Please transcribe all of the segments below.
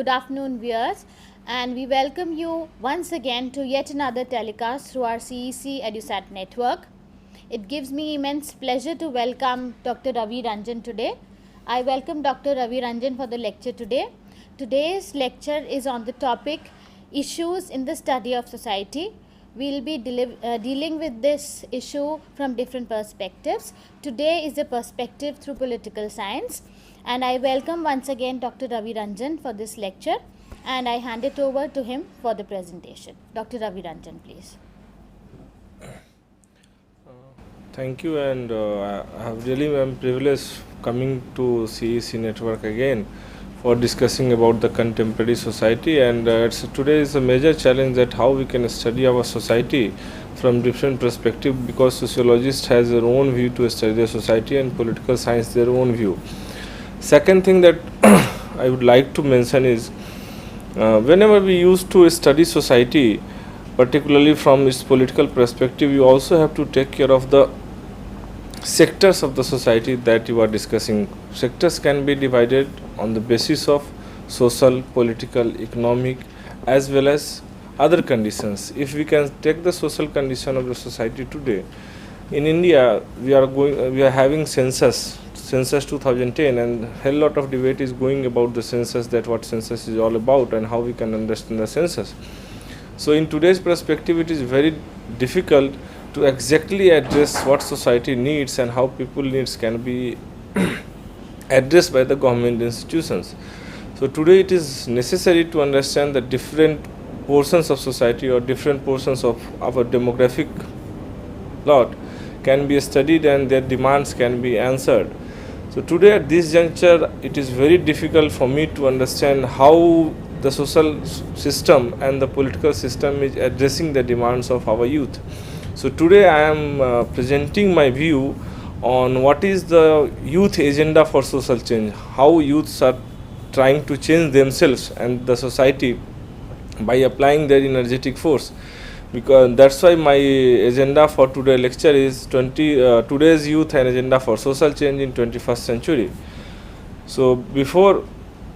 afternoon, viewers, and we welcome you once again to yet another telecast through our CEC EduSat network. It gives me immense pleasure to welcome Dr. Ravi Ranjan today. I welcome Dr. Ravi Ranjan for the lecture today. Today's lecture is on the topic Issues in the Study of Society. We'll be dealing with this issue from different perspectives. Today is a perspective through political science, and I welcome once again Dr. Ravi Ranjan for this lecture, and I hand it over to him for the presentation. Dr. Ravi Ranjan, please. Thank you, and I'm privileged coming to CEC network again for discussing about the contemporary society, and today is a major challenge that how we can study our society from different perspective, because sociologists has their own view to study the society and political science their own view. Second thing that I would like to mention is whenever we used to study society, particularly from its political perspective, you also have to take care of the sectors of the society that you are discussing. Sectors can be divided on the basis of social, political, economic, as well as other conditions. If we can take the social condition of the society today, in India we are having census 2010, and a hell lot of debate is going about the census, that what census is all about and how we can understand the census. So in today's perspective, it is very difficult to exactly address what society needs and how people needs can be addressed by the government institutions. So today it is necessary to understand the different portions of society or different portions of our demographic lot can be studied and their demands can be answered. So today at this juncture, it is very difficult for me to understand how the social system and the political system is addressing the demands of our youth. So today I am presenting my view on what is the youth agenda for social change, how youths are trying to change themselves and the society by applying their energetic force. Because that's why my agenda for today's lecture is today's youth and agenda for social change in 21st century. So before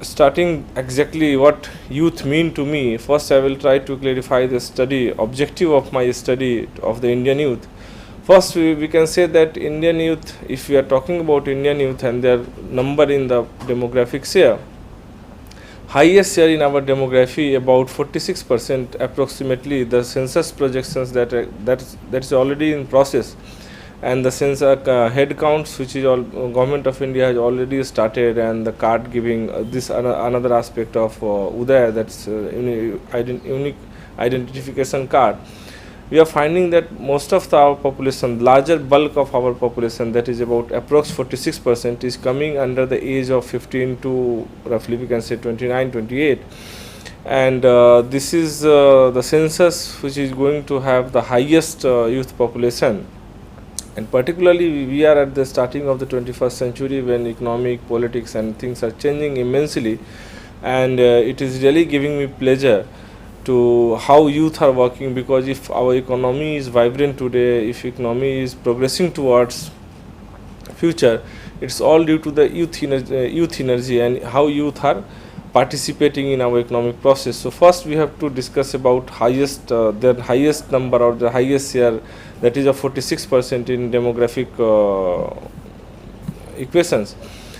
starting exactly what youth mean to me, first I will try to clarify the study objective of my study of the Indian youth. First, we can say that Indian youth, if we are talking about Indian youth and their number in the demographic share, highest share in our demography, about 46% approximately, the census projections that is already in process, and the census head counts, which is all government of India has already started, and the card giving this another aspect of Uday, that's unique identification card. We are finding that most of our population, larger bulk of our population, that is about approx 46%, is coming under the age of 15 to roughly we can say 29, 28. And this is the census which is going to have the highest youth population. And particularly we are at the starting of the 21st century, when economic, politics and things are changing immensely, and it is really giving me pleasure to how youth are working, because if our economy is vibrant today, if economy is progressing towards future, it's all due to the youth energy and how youth are participating in our economic process. So first we have to discuss about their highest number or the highest share, that is of 46% in demographic equations.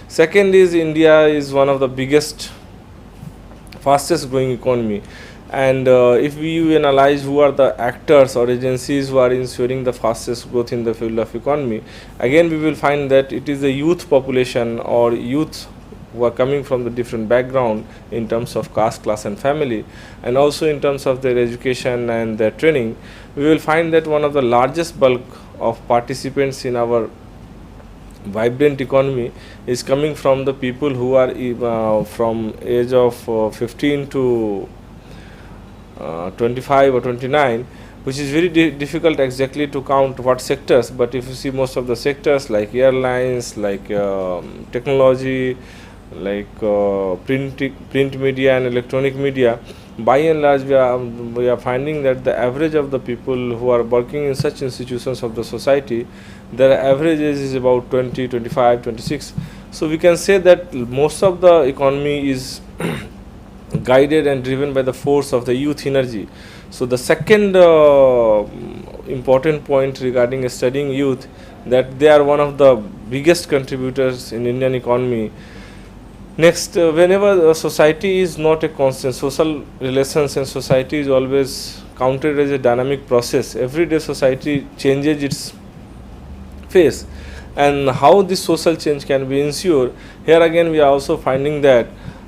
Second is India is one of the biggest, fastest growing economy. And if we analyze who are the actors or agencies who are ensuring the fastest growth in the field of economy, again we will find that it is the youth population or youth who are coming from the different background in terms of caste, class and family, and also in terms of their education and their training. We will find that one of the largest bulk of participants in our vibrant economy is coming from the people who are from age of 15 to 25 or 29, which is very difficult exactly to count what sectors, but if you see most of the sectors like airlines, like technology, like print media and electronic media, by and large we are finding that the average of the people who are working in such institutions of the society, their average age is about 20, 25, 26. So we can say that most of the economy is guided and driven by the force of the youth energy. So the second important point regarding studying youth, that they are one of the biggest contributors in Indian economy. Next, whenever a society is not a constant, social relations and society is always counted as a dynamic process. Every day society changes its face, and how this social change can be ensured. Here again we are also finding that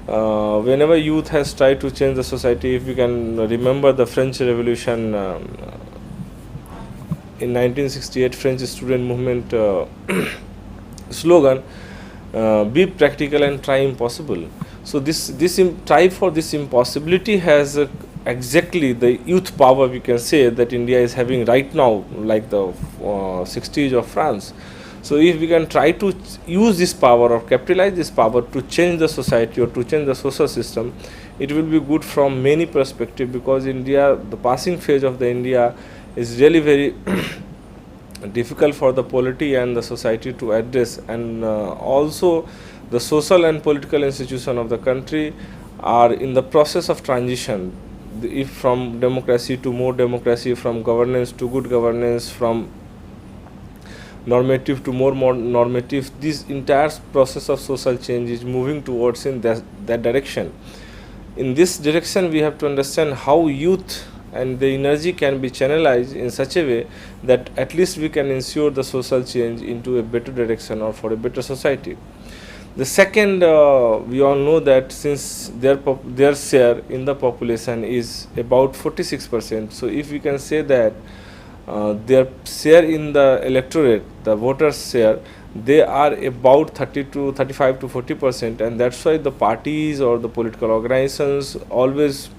whenever youth has tried to change the society, if you can remember the French Revolution, in 1968 French student movement slogan, be practical and try impossible. So try for this impossibility has exactly the youth power, we can say, that India is having right now, like the 60s of France. So if we can try to use this power or capitalize this power to change the society or to change the social system, it will be good from many perspectives, because India, the passing phase of the India is really very difficult for the polity and the society to address, and also the social and political institution of the country are in the process of transition, if from democracy to more democracy, from governance to good governance, from normative to more normative. This entire process of social change is moving towards in that direction. In this direction, we have to understand how youth and the energy can be channelized in such a way that at least we can ensure the social change into a better direction or for a better society. The second, we all know that since their share in the population is about 46%, so if we can say that their share in the electorate, the voters share, they are about 30 to 35 to 40%, and that's why the parties or the political organizations always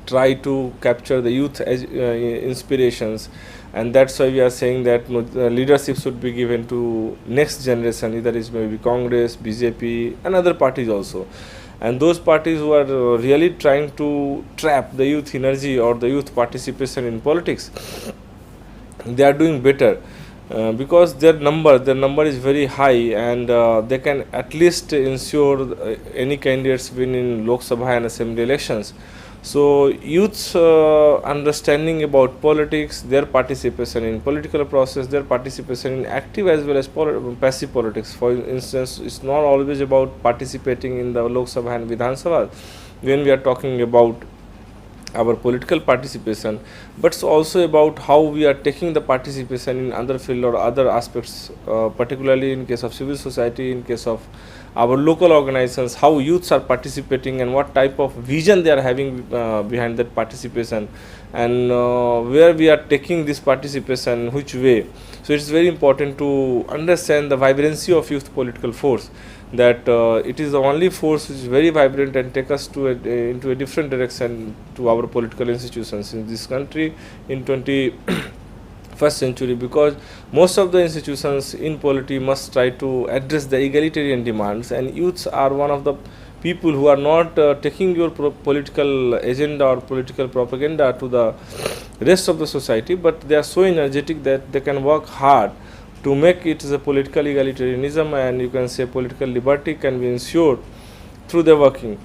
try to capture the youth as inspirations, and that's why we are saying that leadership should be given to next generation, either it may be Congress, BJP and other parties also. And those parties who are really trying to trap the youth energy or the youth participation in politics, they are doing better, because their number is very high, and they can at least ensure any candidates win in Lok Sabha and Assembly elections. So youth's understanding about politics, their participation in political process, their participation in active as well as passive politics. For instance, it's not always about participating in the Lok Sabha and Vidhan Sabha when we are talking about our political participation, but it's also about how we are taking the participation in other field or other aspects, particularly in case of civil society, in case of our local organizations, how youths are participating and what type of vision they are having behind that participation, and where we are taking this participation, which way. So it's very important to understand the vibrancy of youth political force, that it is the only force which is very vibrant and take us to into a different direction to our political institutions in this country in 21st century, because most of the institutions in polity must try to address the egalitarian demands, and youths are one of the people who are not taking your political agenda or political propaganda to the rest of the society, but they are so energetic that they can work hard to make it as a political egalitarianism, and you can say political liberty can be ensured through their working.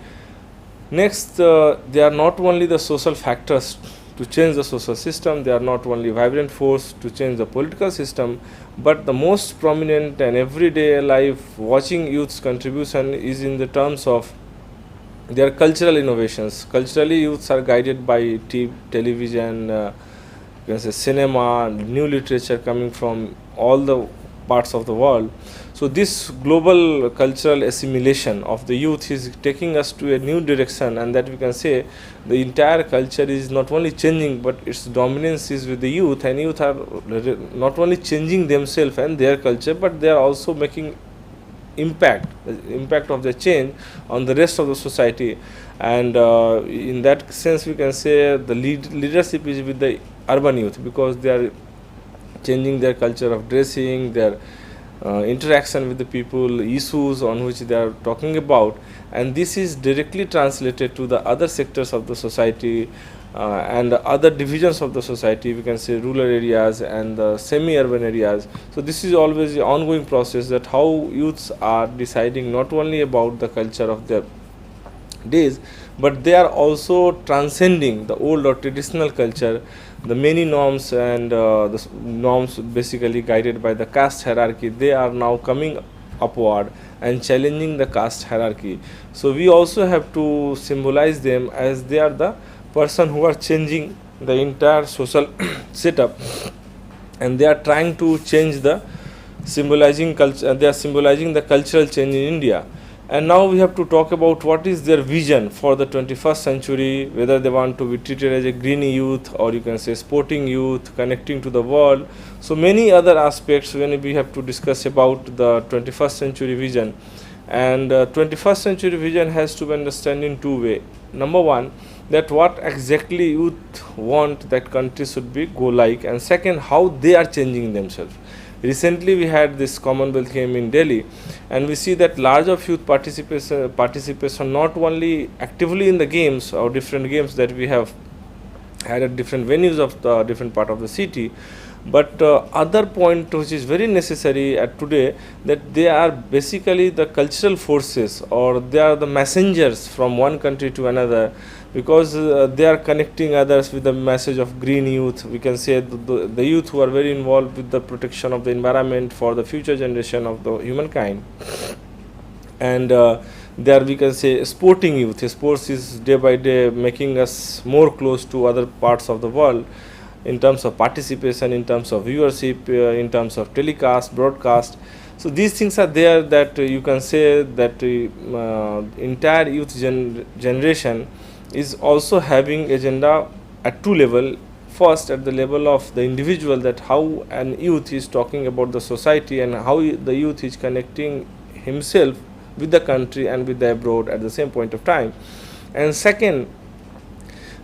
Next, they are not only the social factors to change the social system, they are not only vibrant force to change the political system, but the most prominent and everyday life watching youth's contribution is in the terms of their cultural innovations. Culturally, youths are guided by television, you can say cinema, new literature coming from all the parts of the world. So this global cultural assimilation of the youth is taking us to a new direction, and that we can say the entire culture is not only changing, but its dominance is with the youth, and youth are not only changing themselves and their culture, but they are also making the impact of the change on the rest of the society. And in that sense we can say the leadership is with the urban youth, because they are changing their culture of dressing, their interaction with the people, issues on which they are talking about, and this is directly translated to the other sectors of the society and other divisions of the society, we can say rural areas and the semi-urban areas. So this is always the ongoing process, that how youths are deciding not only about the culture of their days, but they are also transcending the old or traditional culture, the many norms and norms basically guided by the caste hierarchy. They are now coming upward and challenging the caste hierarchy. So we also have to symbolize them as they are the person who are changing the entire social setup, and they are trying to change the symbolizing culture. They are symbolizing the cultural change in India. And now we have to talk about what is their vision for the 21st century, whether they want to be treated as a green youth, or you can say sporting youth, connecting to the world. So many other aspects when we have to discuss about the 21st century vision. And 21st century vision has to be understood in two ways. Number one, that what exactly youth want that country should be go like, and second, how they are changing themselves. Recently we had this Commonwealth game in Delhi, and we see that large of youth participation not only actively in the games or different games that we have had at different venues of the different part of the city, but other point which is very necessary at today, that they are basically the cultural forces, or they are the messengers from one country to another, because they are connecting others with the message of green youth. We can say the youth who are very involved with the protection of the environment for the future generation of the humankind. And there we can say sporting youth. Sports is day by day making us more close to other parts of the world in terms of participation, in terms of viewership, in terms of telecast, broadcast. So these things are there, that you can say that entire youth generation is also having agenda at two level. First, at the level of the individual, that how an youth is talking about the society, and how the youth is connecting himself with the country and with the abroad at the same point of time. And second,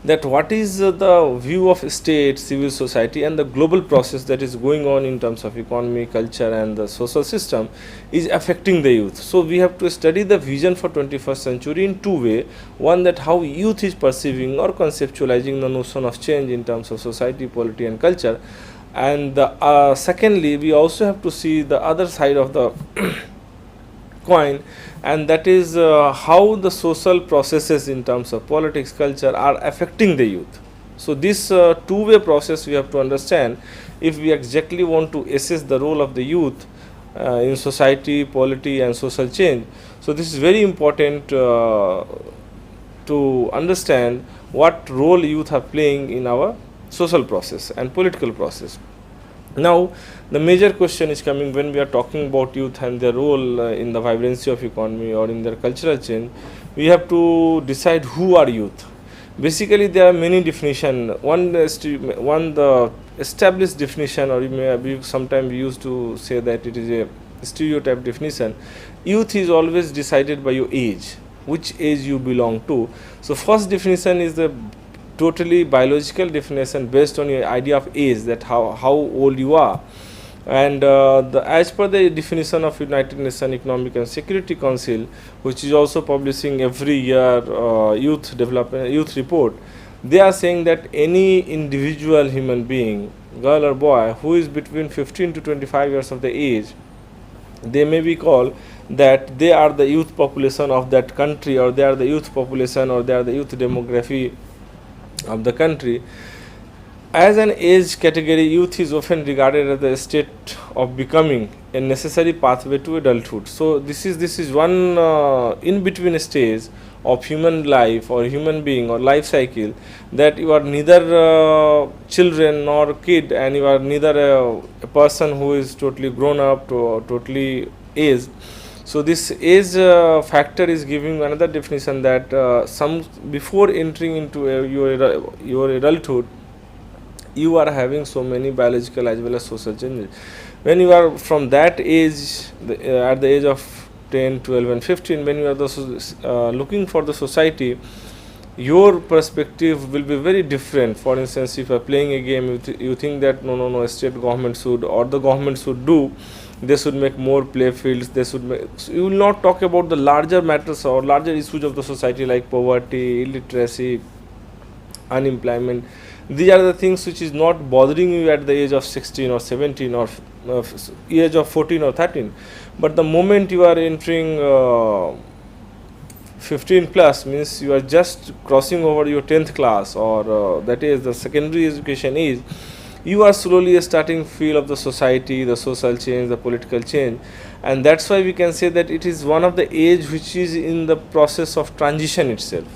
that what is the view of state, civil society, and the global process that is going on in terms of economy, culture, and the social system is affecting the youth. So we have to study the vision for 21st century in two ways. One, that how youth is perceiving or conceptualizing the notion of change in terms of society, polity, and culture. And secondly, we also have to see the other side of the coin, and that is how the social processes in terms of politics, culture are affecting the youth. So this two-way process we have to understand if we exactly want to assess the role of the youth in society, polity, and social change. So this is very important to understand what role youth are playing in our social process and political process. Now, the major question is coming when we are talking about youth and their role in the vibrancy of economy or in their cultural change. We have to decide who are youth. Basically, there are many definitions. One the established definition, or you may be sometimes used to say that it is a stereotype definition. Youth is always decided by your age, which age you belong to. So, first definition is the totally biological definition based on your idea of age, that how old you are. And as per the definition of United Nations Economic and Security Council, which is also publishing every year youth report, they are saying that any individual human being, girl or boy, who is between 15 to 25 years of the age, they may be called that they are the youth population of that country, or they are the youth population, or they are the youth demography of the country. As an age category, youth is often regarded as the state of becoming a necessary pathway to adulthood. So this is one in between stage of human life or human being or life cycle, that you are neither children nor kid, and you are neither a person who is totally grown up to totally aged. So this age factor is giving another definition, that some before entering into your adulthood, you are having so many biological as well as social changes. When you are from that age, at the age of 10, 12, and 15, when you are looking for the society, your perspective will be very different. For instance, if you are playing a game, you think that no, state government should, or the government should do, they should make more play fields, they should make, so you will not talk about the larger matters or larger issues of the society, like poverty, illiteracy, unemployment. These are the things which is not bothering you at the age of 16 or 17 or age of 14 or 13. But the moment you are entering 15 plus means you are just crossing over your 10th class, or that is the secondary education age, you are slowly starting feel of the society, the social change, the political change. And that's why we can say that it is one of the age which is in the process of transition itself,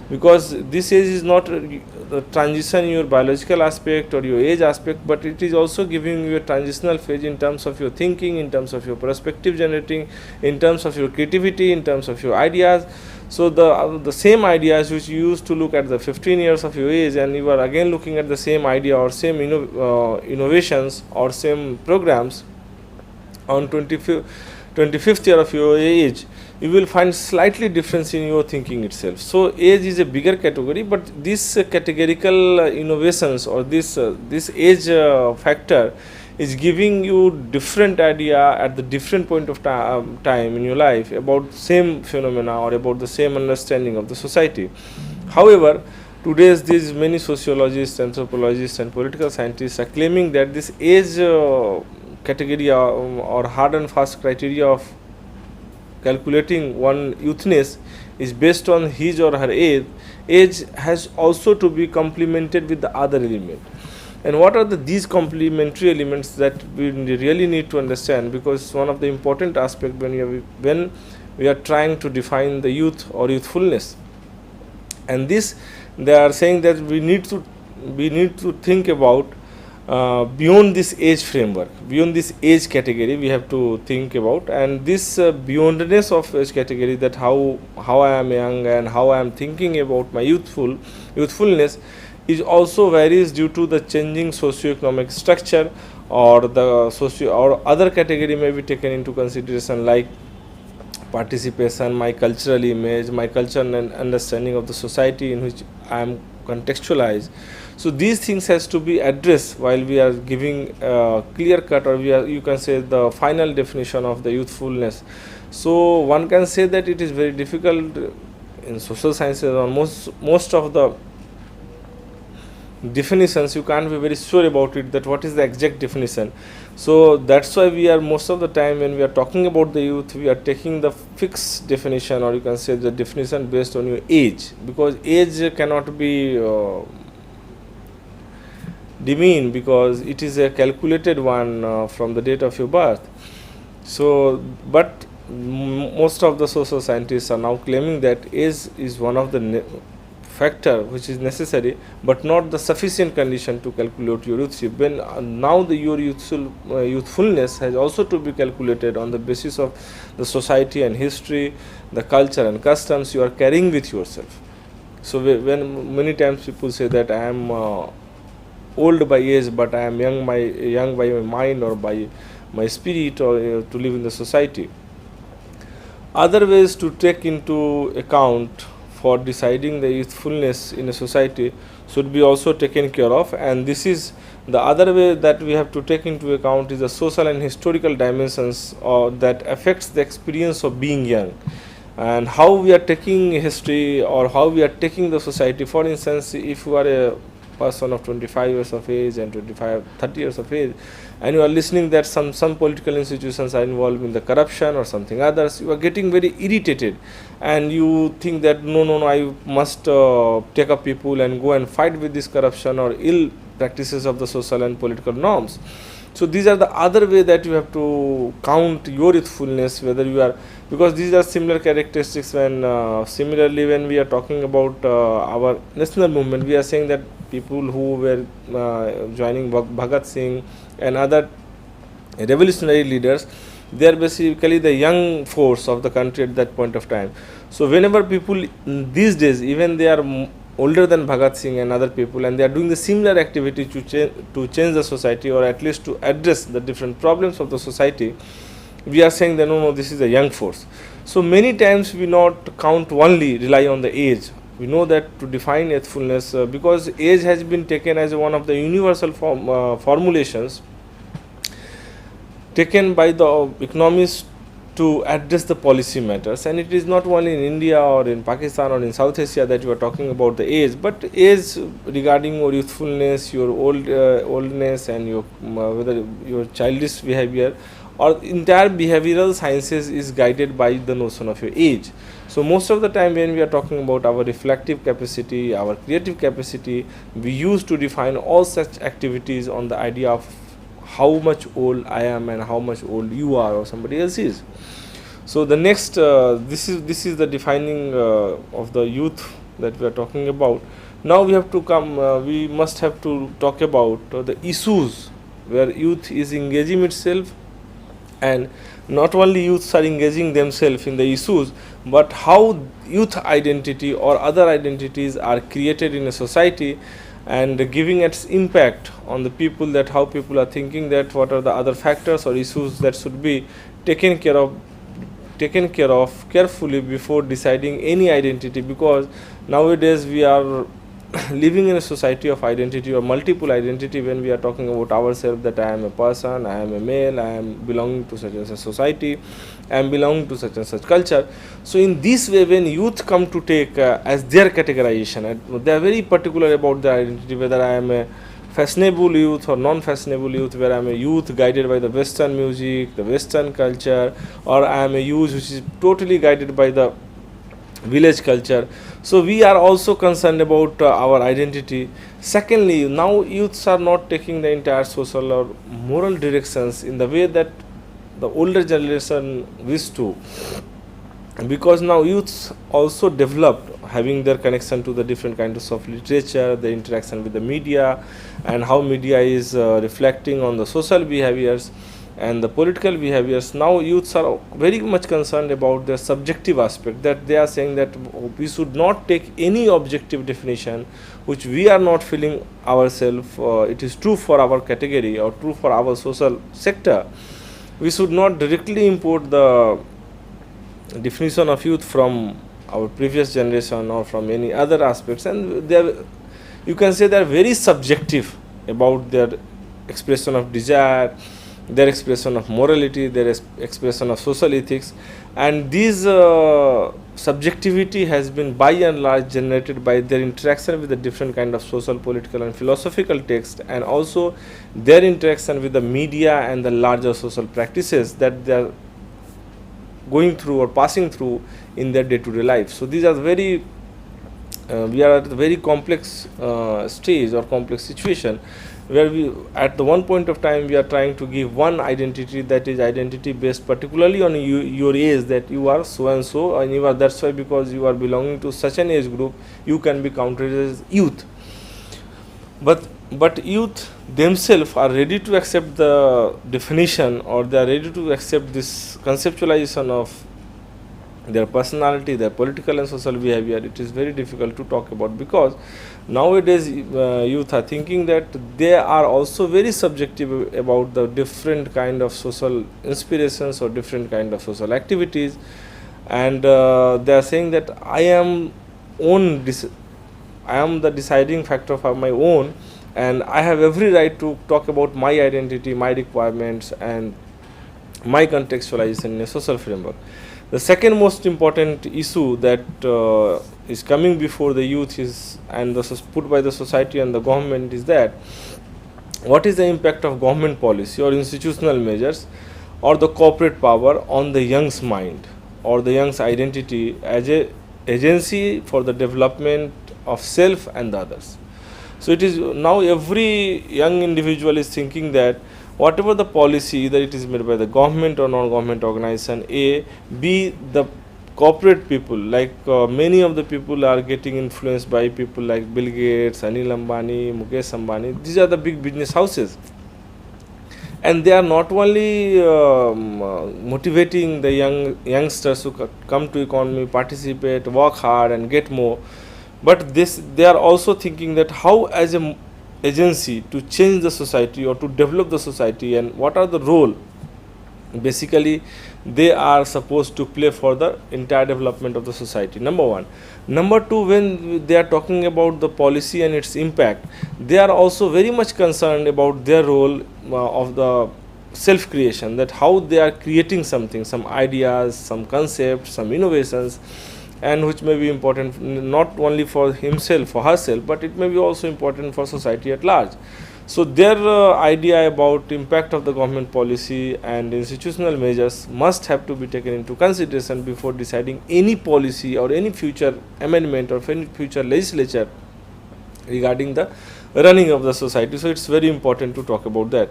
because this age is not the transition in your biological aspect or your age aspect, but it is also giving you a transitional phase in terms of your thinking, in terms of your perspective generating, in terms of your creativity, in terms of your ideas. So the same ideas which you used to look at the 15 years of your age, and you are again looking at the same idea or same innovations or same programs on 25th year of your age, you will find slightly difference in your thinking itself. So age is a bigger category, but this categorical innovations, or this age factor is giving you different idea at the different point of time in your life about same phenomena or about the same understanding of the society. However, today's these many sociologists, anthropologists and political scientists are claiming that this age category or hard and fast criteria of calculating one youthness is based on his or her age has also to be complemented with the other element. And what are these complementary elements that we really need to understand, because one of the important aspects when we are trying to define the youth or youthfulness. And this, they are saying that we need to think about beyond this age framework, beyond this age category we have to think about. And this beyondness of age category, that how I am young and how I am thinking about my youthfulness, is also varies due to the changing socio-economic structure, or the socio or other category may be taken into consideration, like participation, my cultural image, my cultural and understanding of the society in which I am contextualized. So these things has to be addressed while we are giving clear cut, or you can say the final definition of the youthfulness. So one can say that it is very difficult in social sciences, or most of the definitions you can't be very sure about it, that what is the exact definition. So that's why we are most of the time when we are talking about the youth, we are taking the fixed definition, or you can say the definition based on your age, because age cannot be demeaned, because it is a calculated one from the date of your birth. So but most of the social scientists are now claiming that age is one of the factor which is necessary, but not the sufficient condition to calculate your youthship. When now your youthfulness has also to be calculated on the basis of the society and history, the culture and customs you are carrying with yourself. So when many times people say that I am old by age, but I am young by my mind or by my spirit, or to live in the society. Other ways to take into account for deciding the youthfulness in a society should be also taken care of, and this is the other way that we have to take into account is the social and historical dimensions that affects the experience of being young, and how we are taking history or how we are taking the society. For instance, if you are a person of 25 years of age and 30 years of age, and you are listening that some political institutions are involved in the corruption or something others, you are getting very irritated, and you think that no, I must take up people and go and fight with this corruption or ill practices of the social and political norms. So these are the other way that you have to count your youthfulness, whether you are, because these are similar characteristics. When similarly when we are talking about our national movement, we are saying that people who were joining Bhagat Singh and other revolutionary leaders, they are basically the young force of the country at that point of time. So whenever people these days, even they are older than Bhagat Singh and other people, and they are doing the similar activity to change the society, or at least to address the different problems of the society, we are saying that no, this is a young force. So many times we not count only rely on the age. We know that to define youthfulness, because age has been taken as one of the universal formulations taken by the economists to address the policy matters. And it is not only in India or in Pakistan or in South Asia that you are talking about the age, but age regarding your youthfulness, your oldness, and your whether your childish behavior, or entire behavioral sciences is guided by the notion of your age. So most of the time when we are talking about our reflective capacity, our creative capacity, we used to define all such activities on the idea of how much old I am and how much old you are or somebody else is. So the next, this is the defining of the youth that we are talking about. Now we have to come, we must have to talk about the issues where youth is engaging itself, and not only youths are engaging themselves in the issues, but how youth identity or other identities are created in a society and giving its impact on the people, that how people are thinking, that what are the other factors or issues that should be taken care of carefully before deciding any identity. Because nowadays we are living in a society of identity or multiple identity. When we are talking about ourselves, that I am a person, I am a male, I am belonging to such and such society, I am belonging to such and such culture. So in this way, when youth come to take as their categorization, they are very particular about their identity, whether I am a fashionable youth or non-fashionable youth, where I am a youth guided by the Western music, the Western culture, or I am a youth which is totally guided by the village culture. So we are also concerned about our identity. Secondly, now youths are not taking the entire social or moral directions in the way that the older generation wished to, because now youths also developed having their connection to the different kinds of literature, the interaction with the media, and how media is reflecting on the social behaviors and the political behaviors. Now youths are very much concerned about the subjective aspect, that they are saying that we should not take any objective definition which we are not feeling ourselves, it is true for our category or true for our social sector. We should not directly import the definition of youth from our previous generation or from any other aspects, and they are, you can say, they are very subjective about their expression of desire, their expression of morality, their expression of social ethics. And this subjectivity has been by and large generated by their interaction with the different kind of social, political and philosophical texts, and also their interaction with the media and the larger social practices that they are going through or passing through in their day-to-day life. So these are very we are at a very complex stage or complex situation, where we at the one point of time we are trying to give one identity, that is identity based particularly on your age, that you are so and so, and you are, that's why because you are belonging to such an age group you can be counted as youth. But youth themselves are ready to accept the definition, or they are ready to accept this conceptualization of their personality, their political and social behavior. It is very difficult to talk about, because nowadays youth are thinking that they are also very subjective about the different kind of social inspirations or different kind of social activities, and they are saying that I am the deciding factor for my own, and I have every right to talk about my identity, my requirements, and my contextualization in a social framework. The second most important issue that is coming before the youth is, and put by the society and the government, is that what is the impact of government policy or institutional measures or the corporate power on the young's mind or the young's identity as a agency for the development of self and the others. So it is now every young individual is thinking that whatever the policy, either it is made by the government or non-government organization, B, the corporate people, like many of the people are getting influenced by people like Bill Gates, Anil Ambani, Mukesh Ambani. These are the big business houses, and they are not only motivating the youngsters to come to economy, participate, work hard and get more, but they are also thinking that how as a agency to change the society or to develop the society, and what are the role basically they are supposed to play for the entire development of the society. Number one. Number two, when they are talking about the policy and its impact, they are also very much concerned about their role of the self creation, that how they are creating something, some ideas, some concepts, some innovations, and which may be important not only for himself or herself, but it may be also important for society at large. So their idea about impact of the government policy and institutional measures must have to be taken into consideration before deciding any policy or any future amendment or any future legislature regarding the running of the society. So it's very important to talk about that.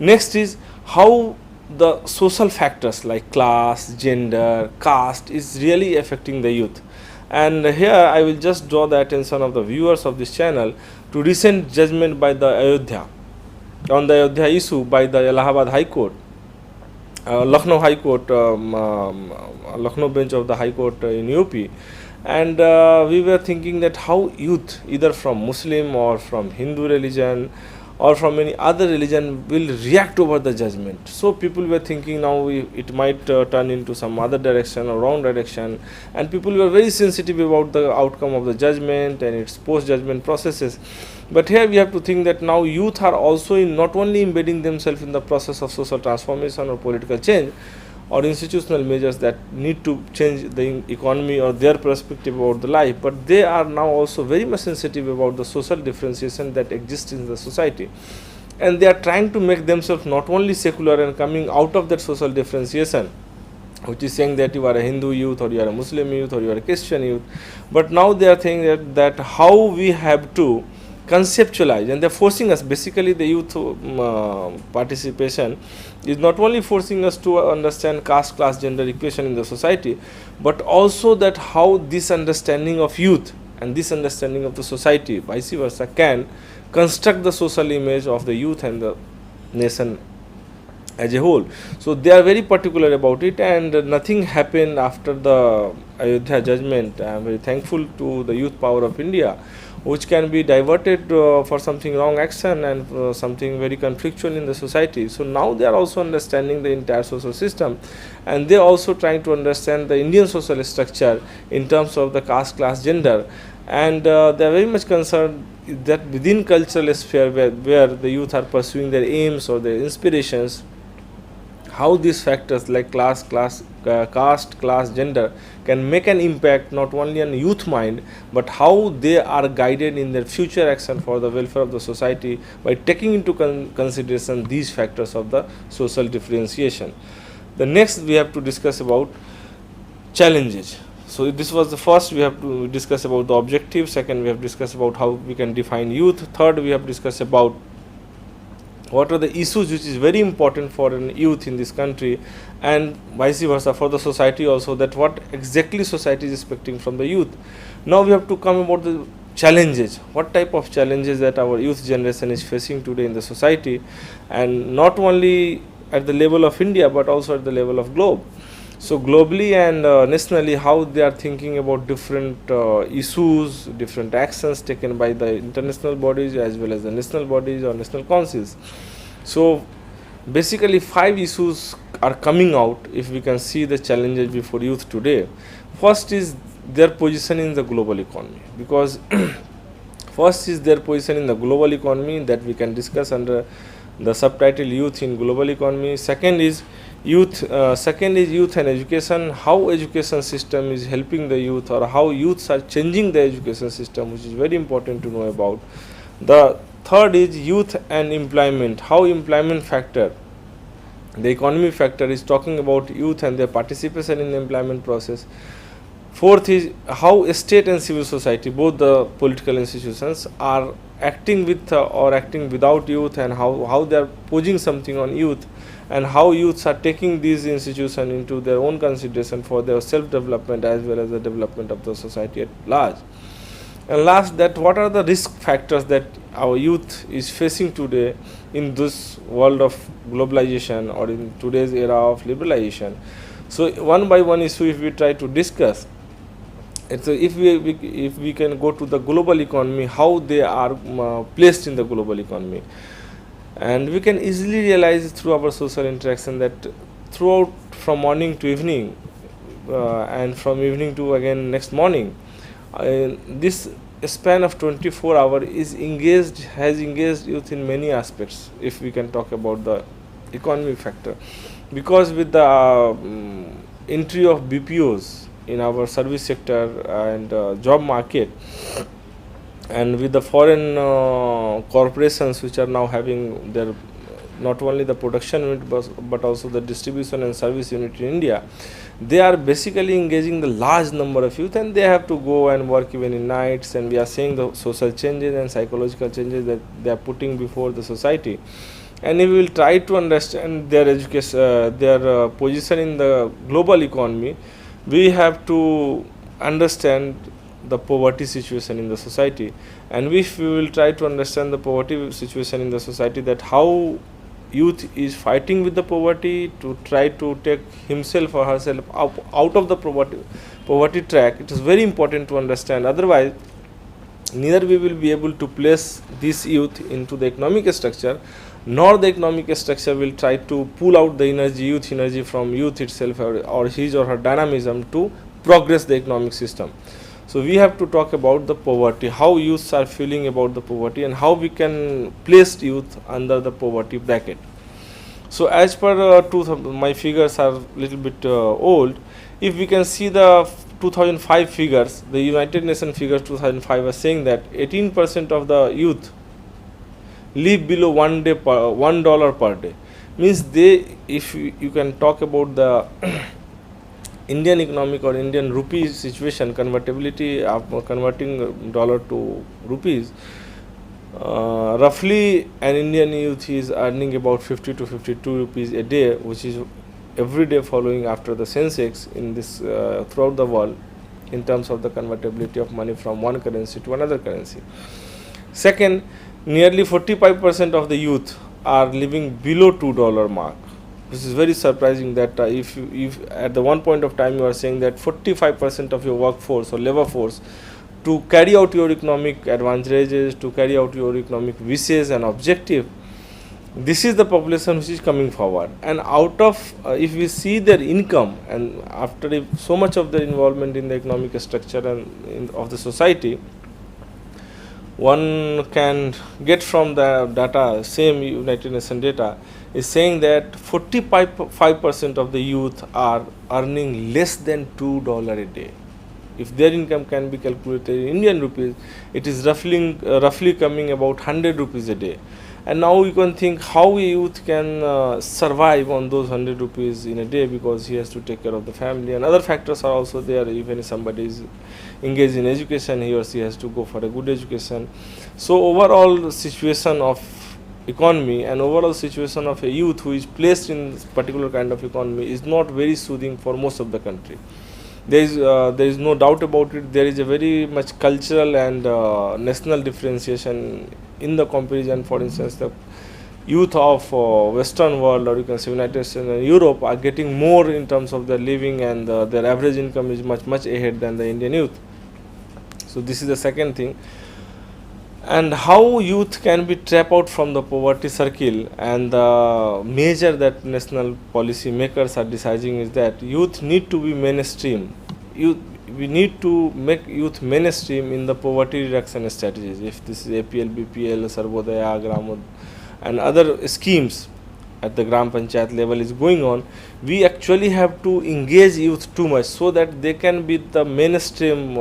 Next is how the social factors like class, gender, caste is really affecting the youth. And here I will just draw the attention of the viewers of this channel to recent judgment by the Ayodhya on the Ayodhya issue by the Allahabad High Court, Lucknow High Court, Lucknow bench of the High Court in UP. And we were thinking that how youth, either from Muslim or from Hindu religion or from any other religion, will react over the judgment. So people were thinking now it might turn into some other direction or wrong direction, and people were very sensitive about the outcome of the judgment and its post judgment processes. But here we have to think that now youth are also not only embedding themselves in the process of social transformation or political change or institutional measures that need to change the economy or their perspective about the life, but they are now also very much sensitive about the social differentiation that exists in the society, and they are trying to make themselves not only secular and coming out of that social differentiation, which is saying that you are a Hindu youth or you are a Muslim youth or you are a Christian youth, but now they are saying that how we have to conceptualize, and they're forcing us, basically the youth participation is not only forcing us to understand caste, class, gender equation in the society, but also that how this understanding of youth and this understanding of the society vice versa can construct the social image of the youth and the nation as a whole. So they are very particular about it, and nothing happened after the Ayodhya judgment. I am very thankful to the youth power of India, which can be diverted for something wrong action and something very conflictual in the society. So now they are also understanding the entire social system, and they are also trying to understand the Indian social structure in terms of the caste, class, gender, and they are very much concerned that within cultural sphere where the youth are pursuing their aims or their inspirations, how these factors like caste, class, gender can make an impact not only on youth mind, but how they are guided in their future action for the welfare of the society by taking into consideration these factors of the social differentiation. The next we have to discuss about challenges. So this was the first. We have to discuss about the objective. Second, we have discussed about how we can define youth. Third, we have discussed about what are the issues which is very important for an youth in this country, and vice versa for the society also, that what exactly society is expecting from the youth. Now we have to come about the challenges, what type of challenges that our youth generation is facing today in the society, and not only at the level of India but also at the level of globe. So globally and nationally, how they are thinking about different issues, different actions taken by the international bodies as well as the national bodies or national councils. So basically 5 issues are coming out if we can see the challenges before youth today. First is their position in the global economy, because first is their position in the global economy that we can discuss under the subtitle Youth in Global Economy. Second is youth and education, how education system is helping the youth or how youths are changing the education system, which is very important to know about. The third is youth and employment, how employment factor, the economy factor, is talking about youth and their participation in the employment process. Fourth is how state and civil society, both the political institutions, are acting with or acting without youth, and how they are posing something on youth, and how youths are taking these institutions into their own consideration for their self-development as well as the development of the society at large. And last, that what are the risk factors that our youth is facing today in this world of globalization or in today's era of liberalization. So one by one issue if we try to discuss, so if we can go to the global economy, how they are placed in the global economy, and we can easily realize through our social interaction that throughout from morning to evening and from evening to again next morning, this span of 24 hours has engaged youth in many aspects if we can talk about the economy factor, because with the entry of BPOs in our service sector and job market, and with the foreign corporations which are now having their not only the production unit but also the distribution and service unit in India, they are basically engaging the large number of youth, and they have to go and work even in nights, and we are seeing the social changes and psychological changes that they are putting before the society. And if we will try to understand their education, their position in the global economy, we have to understand the poverty situation in the society. And if we will try to understand the poverty situation in the society, that how youth is fighting with the poverty to try to take himself or herself out of the poverty track, it is very important to understand. Otherwise, neither we will be able to place this youth into the economic structure, nor the economic structure will try to pull out the energy, youth energy from youth itself, or his or her dynamism to progress the economic system. So we have to talk about the poverty, how youths are feeling about the poverty, and how we can place youth under the poverty bracket. So as per my figures are little bit old. If we can see the 2005 figures, the United Nations figures 2005 are saying that 18% of the youth live below $1 per day. Means they, if you can talk about the Indian economic or Indian rupee situation, convertibility of converting dollar to rupees, roughly an Indian youth is earning about 50 to 52 rupees a day, which is every day following after the Sensex in this throughout the world, in terms of the convertibility of money from one currency to another currency. Second, nearly 45% of the youth are living below $2 mark. This is very surprising that if at the one point of time you are saying that 45% of your workforce or labor force, to carry out your economic advantages, to carry out your economic wishes and objective, this is the population which is coming forward. And out of if we see their income, and after so much of their involvement in the economic structure and of the society, one can get from the data, same United Nations data is saying that 45% of the youth are earning less than $2 a day. If their income can be calculated in Indian rupees, it is roughly coming about 100 rupees a day. And now you can think how a youth can survive on those 100 rupees in a day, because he has to take care of the family, and other factors are also there. Even if somebody is engaged in education, he or she has to go for a good education. So overall situation of economy and overall situation of a youth who is placed in this particular kind of economy is not very soothing for most of the country. There is no doubt about it. There is a very much cultural and national differentiation in the comparison. For instance, the youth of Western world, or you can say United States and Europe, are getting more in terms of their living, and their average income is much ahead than the Indian youth. So this is the second thing. And how youth can be trapped out from the poverty circle, and the measure that national policy makers are deciding is that youth need to be mainstream. We need to make youth mainstream in the poverty reduction strategies. If this is APL, BPL, Sarvodaya, Gram, and other schemes at the Gram Panchayat level is going on, we actually have to engage youth too much so that they can be the mainstream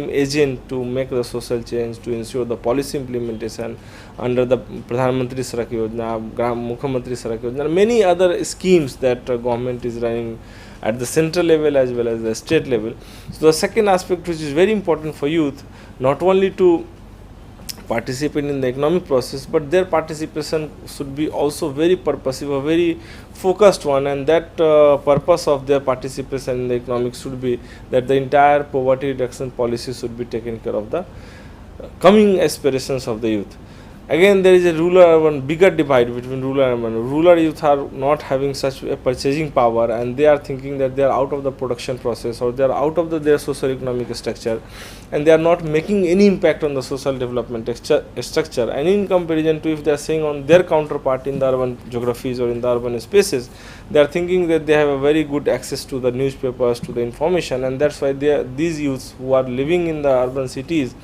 agent to make the social change, to ensure the policy implementation under the Pradhan Mantri Sadak Yojana, Gram Mukhyamantri Sadak Yojana, many other schemes that government is running at the central level as well as the state level. So the second aspect which is very important for youth, not only to participate in the economic process, but their participation should be also very purposive, a very focused one, and that purpose of their participation in the economic should be that the entire poverty reduction policy should be taken care of the coming aspirations of the youth. Again, there is a rural-urban bigger divide between rural and urban. Rural youth are not having such a purchasing power, and they are thinking that they are out of the production process, or they are out of their socio-economic structure, and they are not making any impact on the social development structure. And in comparison to if they are saying on their counterpart in the urban geographies or in the urban spaces, they are thinking that they have a very good access to the newspapers, to the information, and that's why these youths who are living in the urban cities,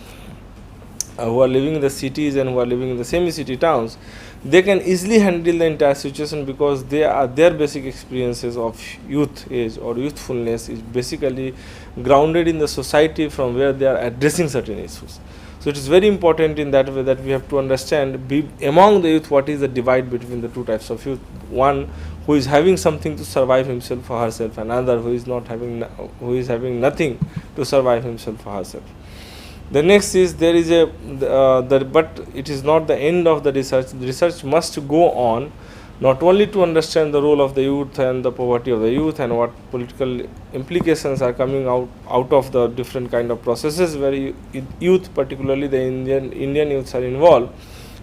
who are living in the cities and who are living in the semi-city towns, they can easily handle the entire situation, because their basic experiences of youth age or youthfulness is basically grounded in the society from where they are addressing certain issues. So it is very important in that way that we have to understand among the youth what is the divide between the two types of youth. One who is having something to survive himself or herself, and another who is not having who is having nothing to survive himself or herself. The next is there is a but it is not the end of the research. The research must go on, not only to understand the role of the youth and the poverty of the youth and what political implications are coming out of the different kind of processes where youth, particularly the Indian youths, are involved.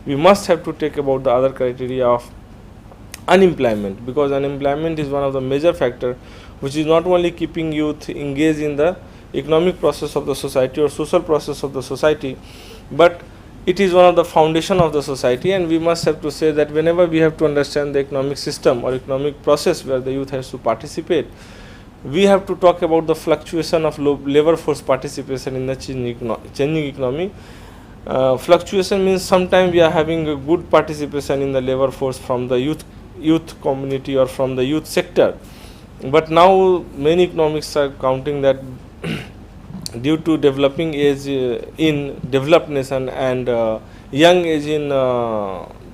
We must have to take about the other criteria of unemployment, because unemployment is one of the major factor which is not only keeping youth engaged in the economic process of the society or social process of the society, but it is one of the foundation of the society. And we must have to say that whenever we have to understand the economic system or economic process where the youth has to participate, we have to talk about the fluctuation of labor force participation in the changing economy. Fluctuation means sometimes we are having a good participation in the labor force from the youth community or from the youth sector, but now many economics are counting that due to developing age in developed nation and young age in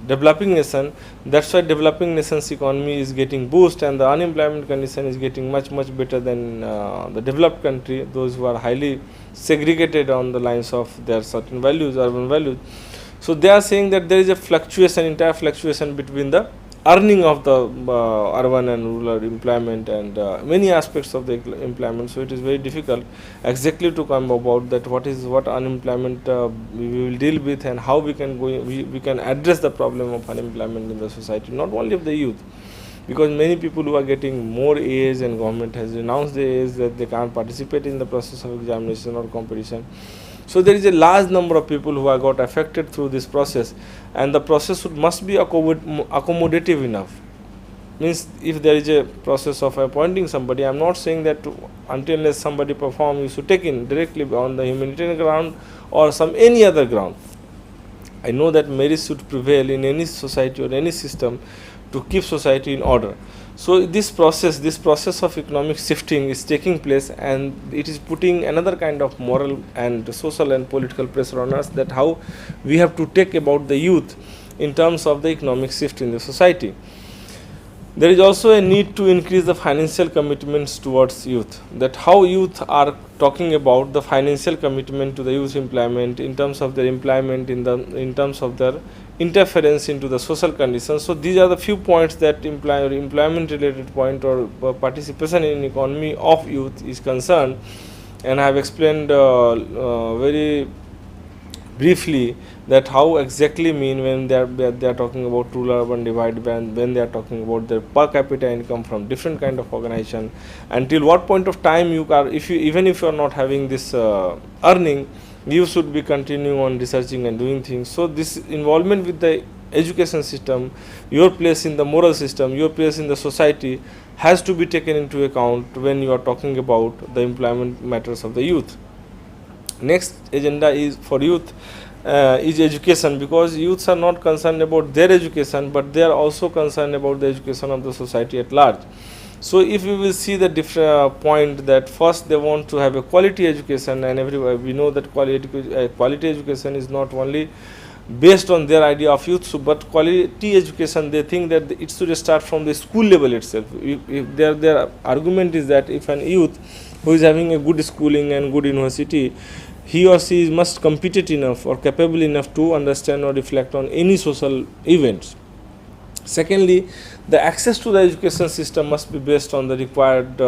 developing nation, that's why developing nation's economy is getting boost and the unemployment condition is getting much better than the developed country, those who are highly segregated on the lines of their certain values, urban values. So they are saying that there is a fluctuation, entire fluctuation between the earning of the urban and rural employment and many aspects of the employment. So it is very difficult exactly to come about that what unemployment we will deal with and how we can address the problem of unemployment in the society, not only of the youth, because many people who are getting more age and government has announced the age that they can't participate in the process of examination or competition. So there is a large number of people who are got affected through this process, and the process must be accommodative enough. Means if there is a process of appointing somebody, I am not saying that until unless somebody perform you should take in directly on the humanitarian ground or some any other ground. I know that merit should prevail in any society or any system to keep society in order. So this process of economic shifting is taking place, and it is putting another kind of moral and social and political pressure on us that how we have to take about the youth in terms of the economic shift in the society. There is also a need to increase the financial commitments towards youth, that how youth are talking about the financial commitment to the youth employment in terms of their employment, in terms of their interference into the social conditions. So these are the few points that employment related point or participation in economy of youth is concerned, and I have explained very briefly that how exactly mean when they are talking about rural urban divide, when they are talking about their per capita income from different kind of organization, until what point of time you are, if you even if you are not having this earning, you should be continuing on researching and doing things. So this involvement with the education system, your place in the moral system, your place in the society has to be taken into account when you are talking about the employment matters of the youth. Next agenda is for youth is education, because youths are not concerned about their education, but they are also concerned about the education of the society at large. So if we will see the different point that first they want to have a quality education, and everywhere we know that quality education is not only based on their idea of youth, but quality education they think that it should start from the school level itself. If their argument is that if an youth who is having a good schooling and good university, he or she must competent enough or capable enough to understand or reflect on any social events. Secondly, the access to the education system must be based on the required,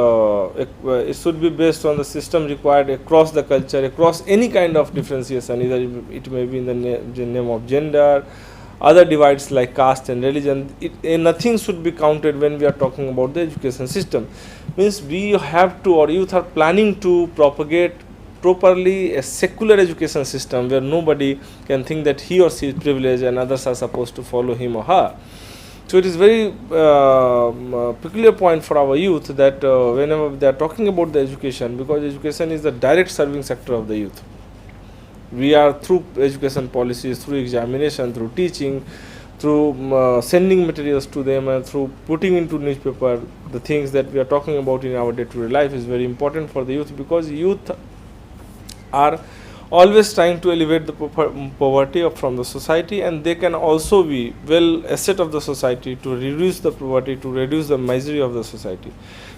it should be based on the system required across the culture, across any kind of differentiation, either it may be in the name of gender, other divides like caste and religion. Nothing should be counted when we are talking about the education system. Means we have to, or youth are planning to propagate properly a secular education system where nobody can think that he or she is privileged and others are supposed to follow him or her. So it is very peculiar point for our youth that whenever they are talking about the education, because education is the direct serving sector of the youth. We are through education policies, through examination, through teaching, through sending materials to them, and through putting into newspaper the things that we are talking about in our day-to-day life is very important for the youth, because youth are always trying to elevate the poverty from the society, and they can also be well asset of the society to reduce the poverty, to reduce the misery of the society.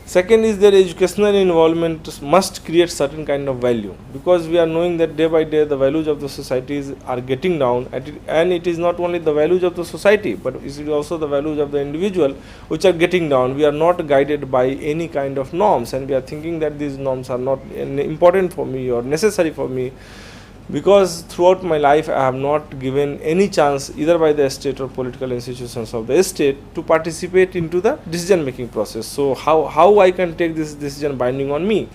Second is their educational involvement must create certain kind of value, because we are knowing that day by day the values of the societies are getting down, and it is not only the values of the society, but it is also the values of the individual which are getting down. We are not guided by any kind of norms, and we are thinking that these norms are not important for me or necessary for me, because throughout my life I have not given any chance either by the state or political institutions of the state to participate into the decision making process. So how I can take this decision binding on me?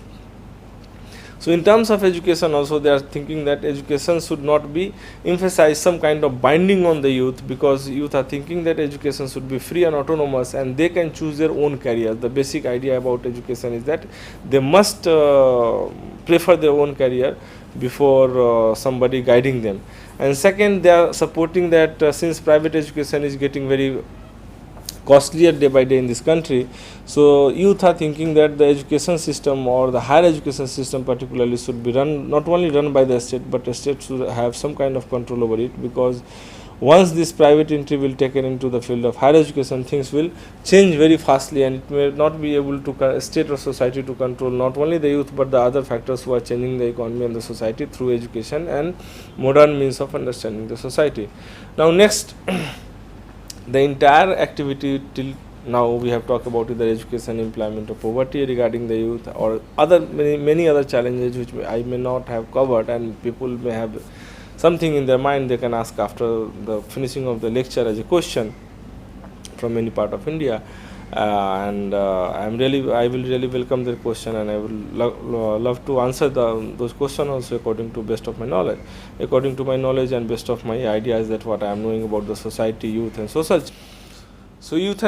So in terms of education also, they are thinking that education should not be emphasize some kind of binding on the youth, because youth are thinking that education should be free and autonomous and they can choose their own career. The basic idea about education is that they must prefer their own career before somebody guiding them. And second, they are supporting that since private education is getting very costlier day by day in this country, so youth are thinking that the education system or the higher education system particularly should be run, not only run by the state, but the state should have some kind of control over it, because once this private entry will taken into the field of higher education, things will change very fastly, and it may not be able to state or society to control not only the youth but the other factors who are changing the economy and the society through education and modern means of understanding the society. Now next, the entire activity till now we have talked about either education, employment, or poverty regarding the youth, or other many other challenges which I may not have covered, and people may have something in their mind they can ask after the finishing of the lecture as a question from any part of India. And I will really welcome their question, and I will love to answer those questions also according to best of my knowledge, and best of my ideas, that what I am knowing about the society, youth, and social. So youth,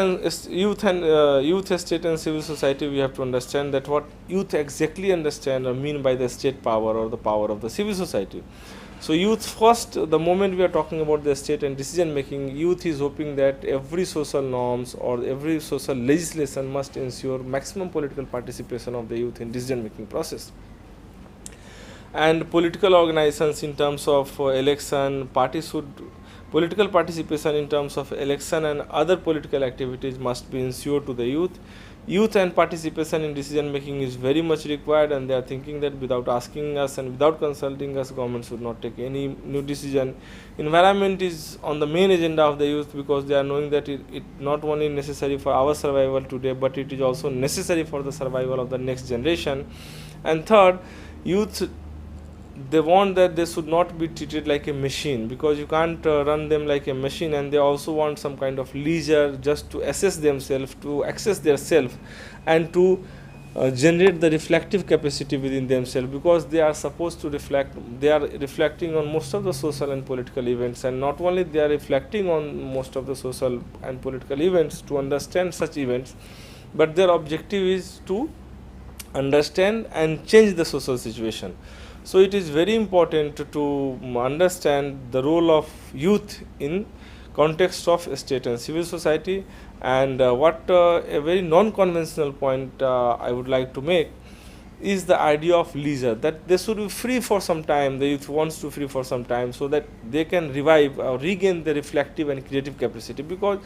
state, and civil society, we have to understand that what youth exactly understand or mean by the state power or the power of the civil society. So youth first, the moment we are talking about the state and decision making, youth is hoping that every social norms or every social legislation must ensure maximum political participation of the youth in decision making process. And political organizations in terms of election, political participation in terms of election and other political activities must be ensured to the youth. Youth and participation in decision making is very much required, and they are thinking that without asking us and without consulting us, government should not take any new decision. Environment is on the main agenda of the youth, because they are knowing that it not only necessary for our survival today, but it is also necessary for the survival of the next generation. And third, youth, they want that they should not be treated like a machine, because you can't run them like a machine, and they also want some kind of leisure just to assess themselves, to access their self, and to generate the reflective capacity within themselves, because they are supposed to reflect. They are reflecting on most of the social and political events, and not only they are reflecting on most of the social and political events to understand such events, but their objective is to understand and change the social situation. So it is very important to understand the role of youth in context of state and civil society. And a very non-conventional point I would like to make is the idea of leisure, that they should be free for some time. The youth wants to free for some time, so that they can revive or regain their reflective and creative capacity, because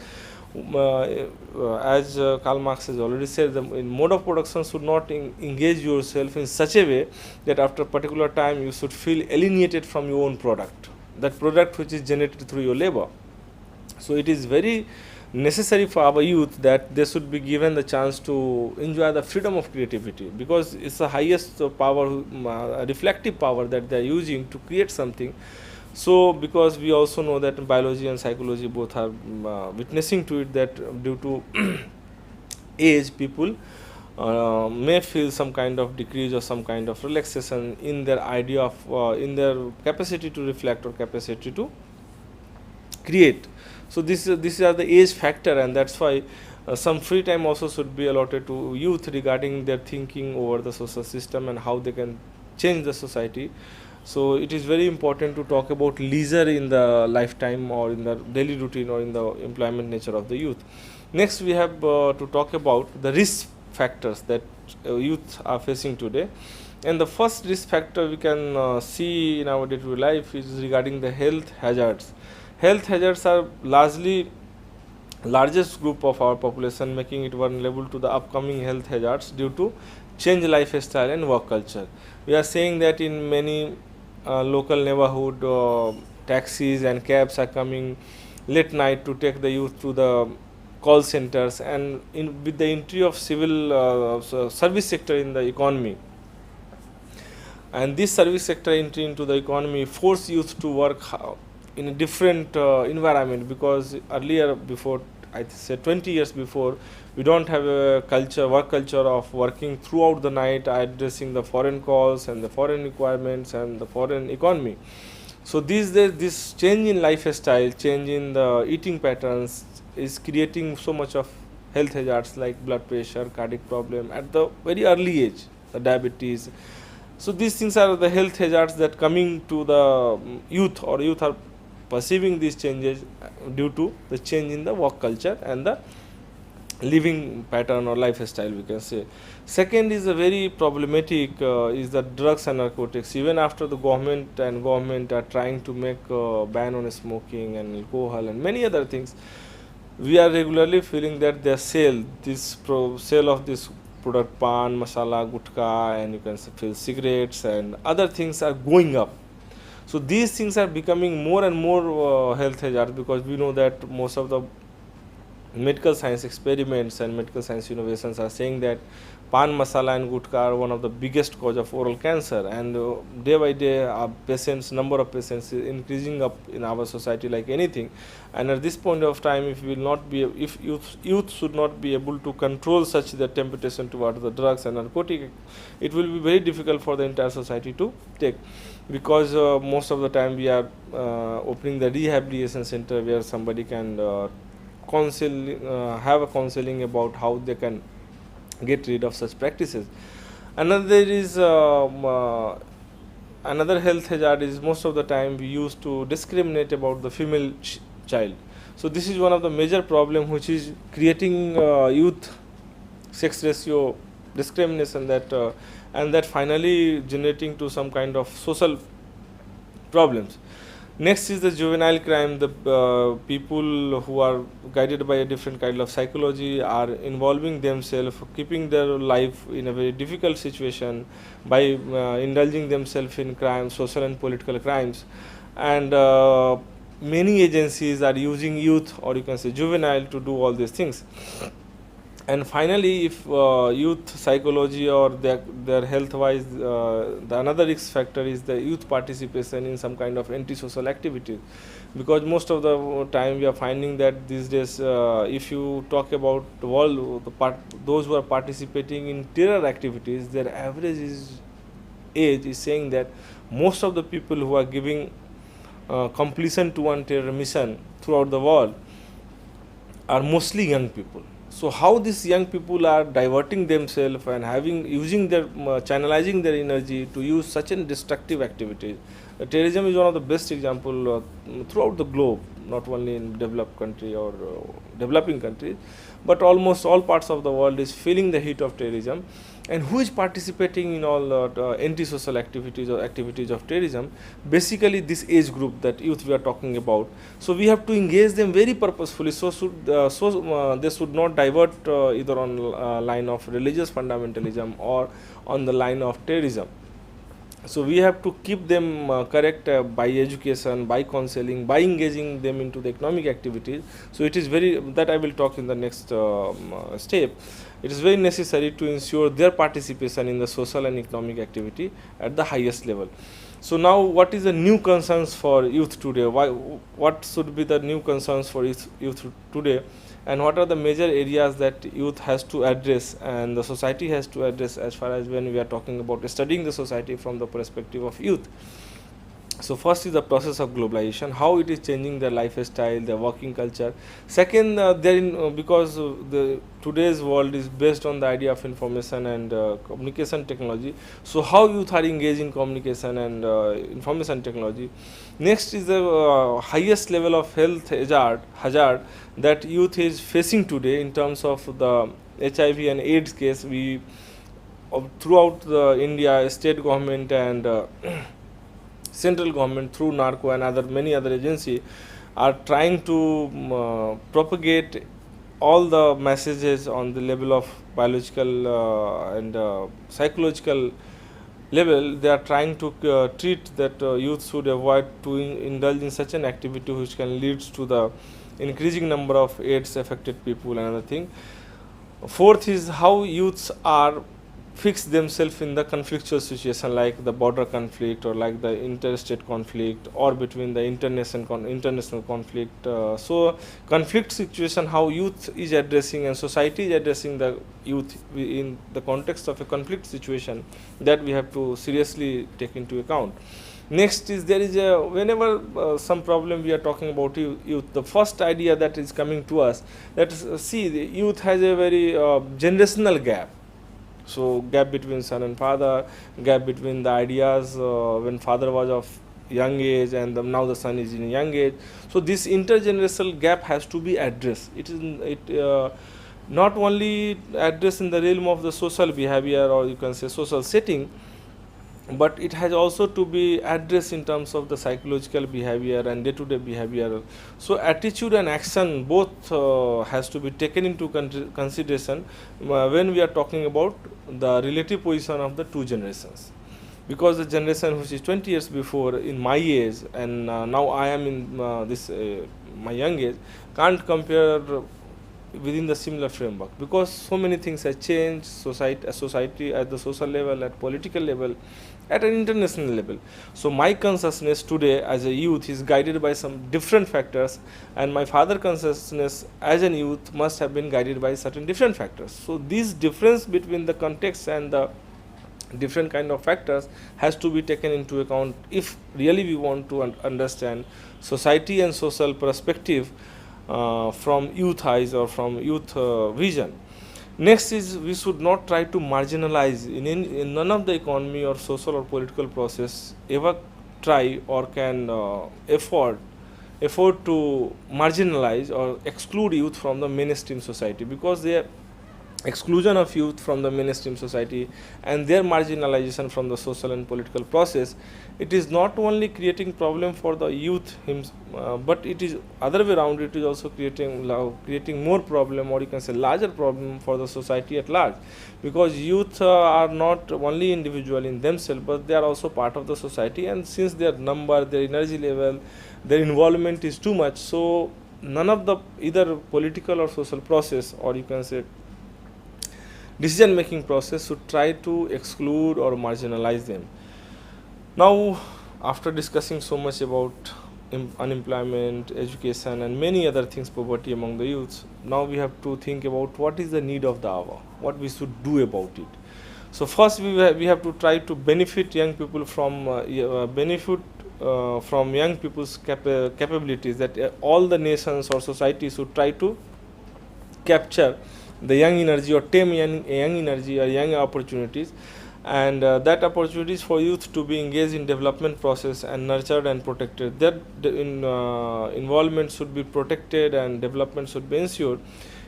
as Karl Marx has already said, the mode of production should not engage yourself in such a way that after a particular time you should feel alienated from your own product, that product which is generated through your labor. So it is very necessary for our youth that they should be given the chance to enjoy the freedom of creativity, because it's the highest power, reflective power that they are using to create something. So because we also know that biology and psychology both are witnessing to it, that due to age, people may feel some kind of decrease or some kind of relaxation in their idea of in their capacity to reflect or capacity to create. So these are the age factor, and that's why some free time also should be allotted to youth regarding their thinking over the social system and how they can change the society. So it is very important to talk about leisure in the lifetime or in the daily routine or in the employment nature of the youth. Next, we have to talk about the risk factors that youth are facing today. And the first risk factor we can see in our day-to-day life is regarding the health hazards. Health hazards are largest group of our population, making it vulnerable to the upcoming health hazards due to change lifestyle and work culture. We are saying that in many local neighborhood, taxis and cabs are coming late night to take the youth to the call centers, and with the entry of civil service sector in the economy, and this service sector entry into the economy force youth to work in a different environment, because earlier, before I say 20 years before, we don't have a work culture of working throughout the night addressing the foreign calls and the foreign requirements and the foreign economy. So these days, this change in lifestyle, change in the eating patterns is creating so much of health hazards like blood pressure, cardiac problem at the very early age, the diabetes. So these things are the health hazards that coming to the youth, or youth are perceiving these changes due to the change in the work culture and the living pattern or lifestyle, we can say. Second is a very problematic is the drugs and narcotics. Even after the government are trying to make ban on smoking and alcohol and many other things, we are regularly feeling that their sale of this product, pan, masala, gutka, and you can feel cigarettes and other things are going up. So these things are becoming more and more health hazards, because we know that most of the medical science experiments and medical science innovations are saying that pan, masala and gutka are one of the biggest cause of oral cancer, and day by day number of patients is increasing up in our society like anything. And at this point of time, if youth should not be able to control such the temptation towards the drugs and narcotic, it will be very difficult for the entire society to take, because most of the time we are opening the rehabilitation center where somebody can have a counseling about how they can get rid of such practices. Another health hazard is, most of the time we used to discriminate about the female child. So this is one of the major problem which is creating youth sex ratio discrimination, and that finally generating to some kind of social problems. Next is the juvenile crime. The people who are guided by a different kind of psychology are involving themselves, keeping their life in a very difficult situation by indulging themselves in crimes, social and political crimes. And many agencies are using youth, or you can say juvenile, to do all these things. And finally, if youth psychology or their health wise, the another risk factor is the youth participation in some kind of antisocial activities, because most of the time we are finding that these days, if you talk about those who are participating in terror activities, their average age is saying that most of the people who are giving completion to one terror mission throughout the world are mostly young people. So how these young people are diverting themselves and channelizing their energy to use such an destructive activities. Terrorism is one of the best example throughout the globe, not only in developed country or developing countries, but almost all parts of the world is feeling the heat of terrorism. And who is participating in all anti-social activities or activities of terrorism? Basically this age group, that youth we are talking about. So we have to engage them very purposefully, so they should not divert either on line of religious fundamentalism or on the line of terrorism. So we have to keep them correct by education, by counseling, by engaging them into the economic activities. So it is that I will talk in the next step. It is very necessary to ensure their participation in the social and economic activity at the highest level. So now, what is the new concerns for youth today? What should be the new concerns for youth today, and what are the major areas that youth has to address and the society has to address, as far as when we are talking about studying the society from the perspective of youth? So first is the process of globalization, how it is changing their lifestyle, their working culture. Second, because the today's world is based on the idea of information and communication technology. So how youth are engaged in communication and information technology. Next is the highest level of health hazard that youth is facing today in terms of the HIV and AIDS case. We throughout the India, state government and central government through narco and other many other agencies are trying to propagate all the messages on the level of biological and psychological level. They are trying to treat that youth should avoid to indulge in such an activity which can lead to the increasing number of AIDS affected people. Another thing, fourth is how youths are fix themselves in the conflictual situation like the border conflict or like the interstate conflict or between the international conflict. So conflict situation, how youth is addressing and society is addressing the youth in the context of a conflict situation, that we have to seriously take into account. Next is, there is a, whenever some problem we are talking about youth, the first idea that is coming to us, that is, see, the youth has a very generational gap. So gap between son and father, gap between the ideas when father was of young age and now the son is in young age. So this intergenerational gap has to be addressed. Not only addressed in the realm of the social behavior, or you can say social setting, but it has also to be addressed in terms of the psychological behavior and day-to-day behavior. So attitude and action both has to be taken into consideration when we are talking about the relative position of the two generations, because the generation which is 20 years before in my age and now I am in this my young age can't compare within the similar framework, because so many things have changed, society at the social level, at political level, at an international level. So my consciousness today as a youth is guided by some different factors, and my father consciousness as a youth must have been guided by certain different factors. So this difference between the context and the different kind of factors has to be taken into account if really we want to understand society and social perspective from youth eyes or from youth vision. Next is, we should not try to marginalize in none of the economy or social or political process ever try or can afford to marginalize or exclude youth from the mainstream society, because they exclusion of youth from the mainstream society and their marginalization from the social and political process, it is not only creating problem for the youth but it is other way around, it is also creating more problem, or you can say larger problem for the society at large, because youth are not only individual in themselves but they are also part of the society, and since their number, their energy level, their involvement is too much, so none of the either political or social process, or you can say decision making process, should try to exclude or marginalize them. Now, after discussing so much about unemployment, education and many other things, poverty among the youths, now we have to think about what is the need of the hour, what we should do about it. So first we have to try to benefit young people from from young people's capabilities, that all the nations or societies should try to capture the young energy or tame young energy or young opportunities, and that opportunities for youth to be engaged in development process and nurtured and protected. That involvement should be protected and development should be ensured.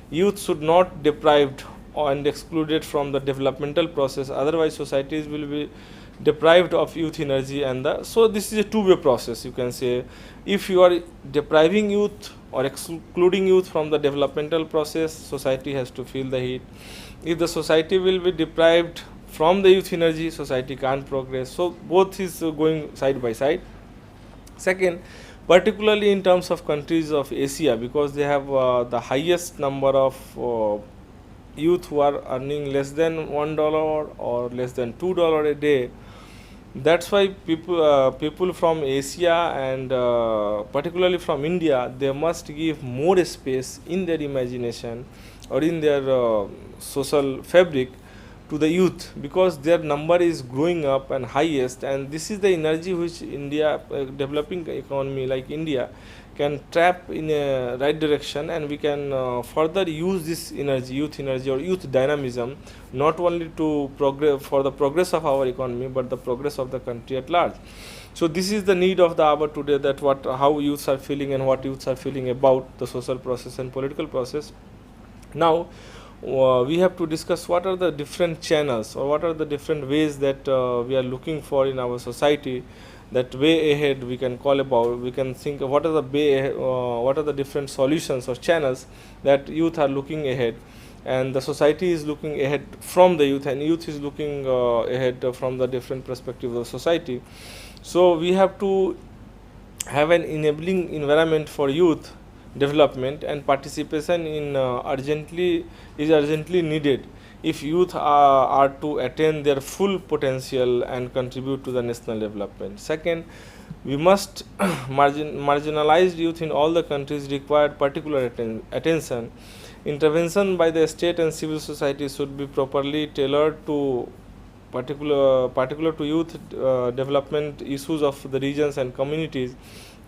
Youth should not deprived and excluded from the developmental process, otherwise societies will be deprived of youth energy, and so this is a two-way process, you can say. If you are depriving youth or excluding youth from the developmental process, society has to feel the heat. If the society will be deprived from the youth energy, society can't progress. So both is going side by side. Second, particularly in terms of countries of Asia, because they have the highest number of youth who are earning less than $1 or less than $2 a day. That's why people from Asia and particularly from India, they must give more space in their imagination or in their social fabric to the youth, because their number is growing up and highest, and this is the energy which India, developing economy like India, can tap in a right direction, and we can further use this energy, youth energy or youth dynamism, not only to progress for the progress of our economy but the progress of the country at large. So this is the need of the hour today, that how youths are feeling and what youths are feeling about the social process and political process. Now, we have to discuss what are the different channels or what are the different ways that we are looking for in our society, that way ahead we can call about, we can think of what are the what are the different solutions or channels that youth are looking ahead, and the society is looking ahead from the youth, and youth is looking ahead from the different perspectives of society. So we have to have an enabling environment for youth development, and participation in urgently needed if youth are to attain their full potential and contribute to the national development. Second, we must marginalized youth in all the countries required particular attention. Intervention by the state and civil society should be properly tailored to particular to youth development issues of the regions and communities.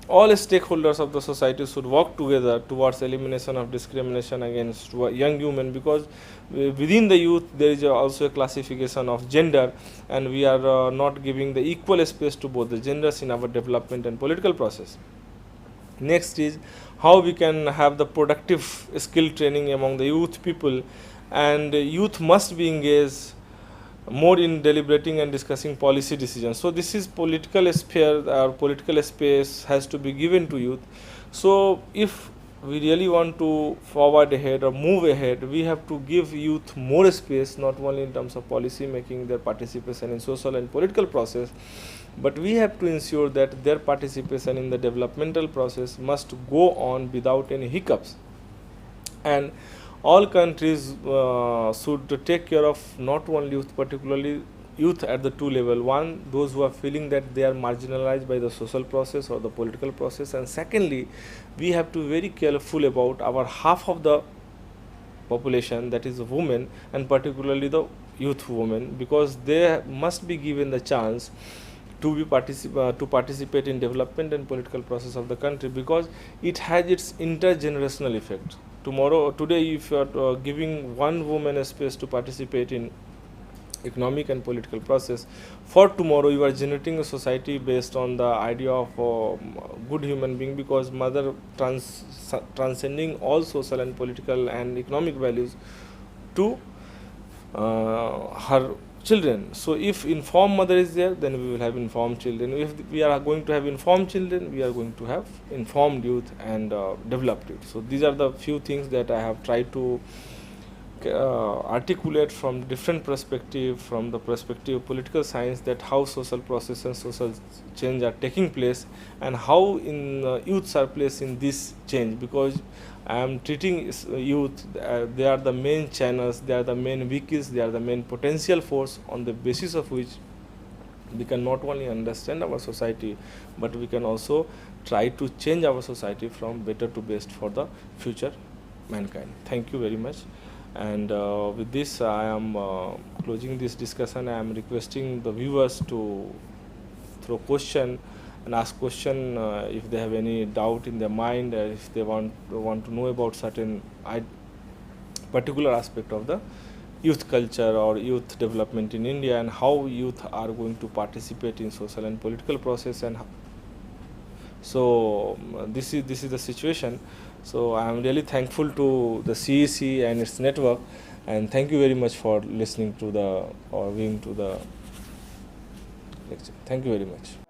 All stakeholders of the society should work together towards elimination of discrimination against young women, because within the youth there is also a classification of gender, and we are not giving the equal space to both the genders in our development and political process. Next is how we can have the productive skill training among the youth people, and youth must be engaged more in deliberating and discussing policy decisions. So this is political sphere, or political space has to be given to youth. So if we really want to forward ahead or move ahead, we have to give youth more space, not only in terms of policy making, their participation in social and political process, but we have to ensure that their participation in the developmental process must go on without any hiccups. And all countries should take care of not only youth, particularly youth at the two level: one, those who are feeling that they are marginalized by the social process or the political process, and secondly, we have to be very careful about our half of the population, that is women, and particularly the youth women, because they must be given the chance to to participate in development and political process of the country, because it has its intergenerational effect. Today, if you are giving one woman a space to participate in economic and political process, for tomorrow you are generating a society based on the idea of good human being, because mother transcending all social and political and economic values to her children. So if informed mother is there, then we will have informed children. If we are going to have informed children, we are going to have informed youth and developed youth. So these are the few things that I have tried to articulate from different perspective, from the perspective of political science, that how social process and social change are taking place, and how in youths are placed in this change, because I am treating youth, they are the main channels, they are the main vehicles, they are the main potential force on the basis of which we can not only understand our society, but we can also try to change our society from better to best for the future mankind. Thank you very much. And with this, I am closing this discussion. I am requesting the viewers to throw question and ask question if they have any doubt in their mind, if they want to know about certain particular aspect of the youth culture or youth development in India, and how youth are going to participate in social and political process. And so this is the situation. So I am really thankful to the CEC and its network, and thank you very much for listening to the or viewing to the lecture. Thank you very much.